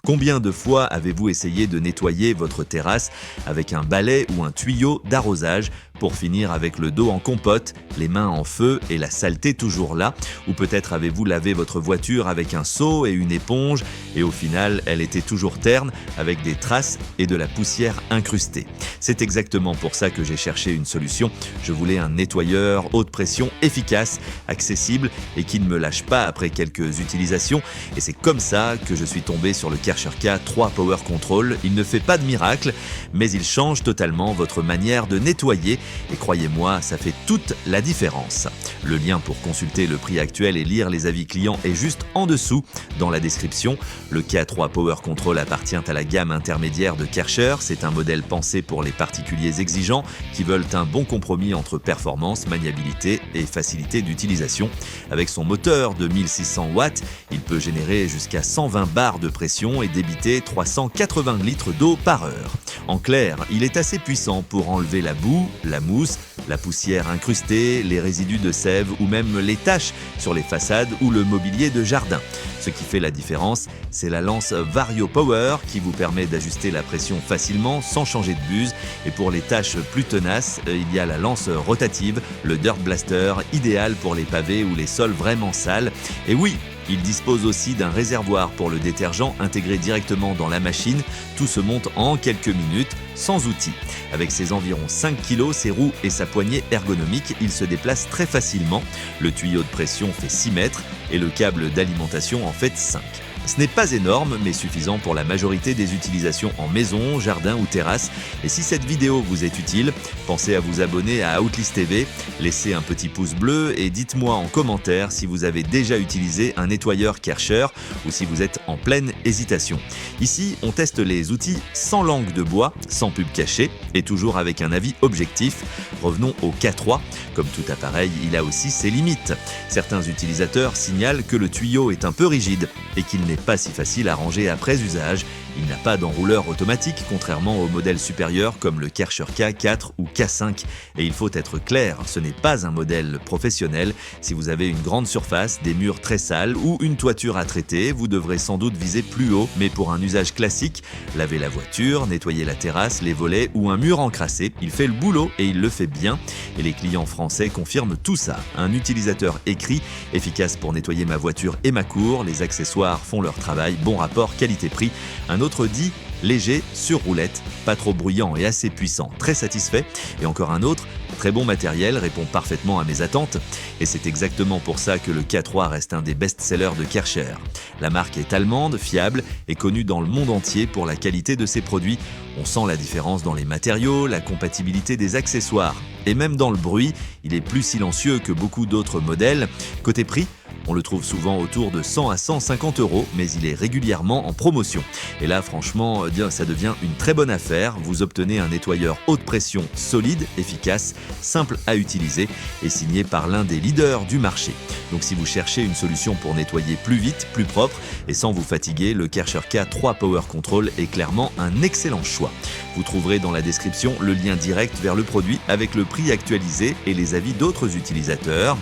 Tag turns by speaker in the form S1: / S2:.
S1: Combien de fois avez-vous essayé de nettoyer votre terrasse avec un balai ou un tuyau d'arrosage pour finir avec le dos en compote, les mains en feu et la saleté toujours là? Ou peut-être avez-vous lavé votre voiture avec un seau et une éponge et au final, elle était toujours terne avec des traces et de la poussière incrustée. C'est exactement pour ça que j'ai cherché une solution. Je voulais un nettoyeur haute pression efficace, accessible et qui ne me lâche pas après quelques utilisations. Et c'est comme ça que je suis tombé sur le Kärcher K3 Power Control. Il ne fait pas de miracle, mais il change totalement votre manière de nettoyer. Et croyez-moi, ça fait toute la différence. Le lien pour consulter le prix actuel et lire les avis clients est juste en dessous dans la description. Le K3 Power Control appartient à la gamme intermédiaire de Kärcher. C'est un modèle pensé pour les particuliers exigeants qui veulent un bon compromis entre performance, maniabilité et facilité d'utilisation. Avec son moteur de 1600 watts, il peut générer jusqu'à 120 bars de pression et débiter 380 litres d'eau par heure. En clair, il est assez puissant pour enlever la boue, la mousse, la poussière incrustée, les résidus de sève ou même les taches sur les façades ou le mobilier de jardin. Ce qui fait la différence, c'est la lance Vario Power qui vous permet d'ajuster la pression facilement sans changer de buse. Et pour les tâches plus tenaces, il y a la lance rotative, le Dirt Blaster, idéal pour les pavés ou les sols vraiment sales. Et oui, il dispose aussi d'un réservoir pour le détergent intégré directement dans la machine. Tout se monte en quelques minutes, sans outils. Avec ses environ 5 kg, ses roues et sa poignée ergonomique, il se déplace très facilement. Le tuyau de pression fait 6 mètres et le câble d'alimentation en fait 5. Ce n'est pas énorme, mais suffisant pour la majorité des utilisations en maison, jardin ou terrasse. Et si cette vidéo vous est utile, pensez à vous abonner à Outlist TV, laissez un petit pouce bleu et dites-moi en commentaire si vous avez déjà utilisé un nettoyeur Kärcher ou si vous êtes en pleine hésitation. Ici, on teste les outils sans langue de bois, sans pub cachée et toujours avec un avis objectif. Revenons au K3. Comme tout appareil, il a aussi ses limites. Certains utilisateurs signalent que le tuyau est un peu rigide et qu'il n'est pas si facile à ranger après usage. Il n'a pas d'enrouleur automatique, contrairement aux modèles supérieurs comme le Kärcher K4 ou K5. Et il faut être clair, ce n'est pas un modèle professionnel. Si vous avez une grande surface, des murs très sales ou une toiture à traiter, vous devrez sans doute viser plus haut. Mais pour un usage classique, laver la voiture, nettoyer la terrasse, les volets ou un mur encrassé, il fait le boulot et il le fait bien. Et les clients français confirment tout ça. Un utilisateur écrit, efficace pour nettoyer ma voiture et ma cour, les accessoires font leur travail, bon rapport qualité-prix. Un autre dit léger sur roulette, pas trop bruyant et assez puissant, très satisfait. Et encore un autre, très bon matériel, répond parfaitement à mes attentes. Et c'est exactement pour ça que le K3 reste un des best-sellers de Kärcher. La marque est allemande, fiable et connue dans le monde entier pour la qualité de ses produits. On sent la différence dans les matériaux, la compatibilité des accessoires. Et même dans le bruit, il est plus silencieux que beaucoup d'autres modèles. Côté prix, on le trouve souvent autour de 100 à 150 €, mais il est régulièrement en promotion. Et là, franchement, ça devient une très bonne affaire. Vous obtenez un nettoyeur haute pression solide, efficace, simple à utiliser et signé par l'un des leaders du marché. Donc si vous cherchez une solution pour nettoyer plus vite, plus propre et sans vous fatiguer, le Kärcher K3 Power Control est clairement un excellent choix. Vous trouverez dans la description le lien direct vers le produit avec le prix actualisé et les avis d'autres utilisateurs.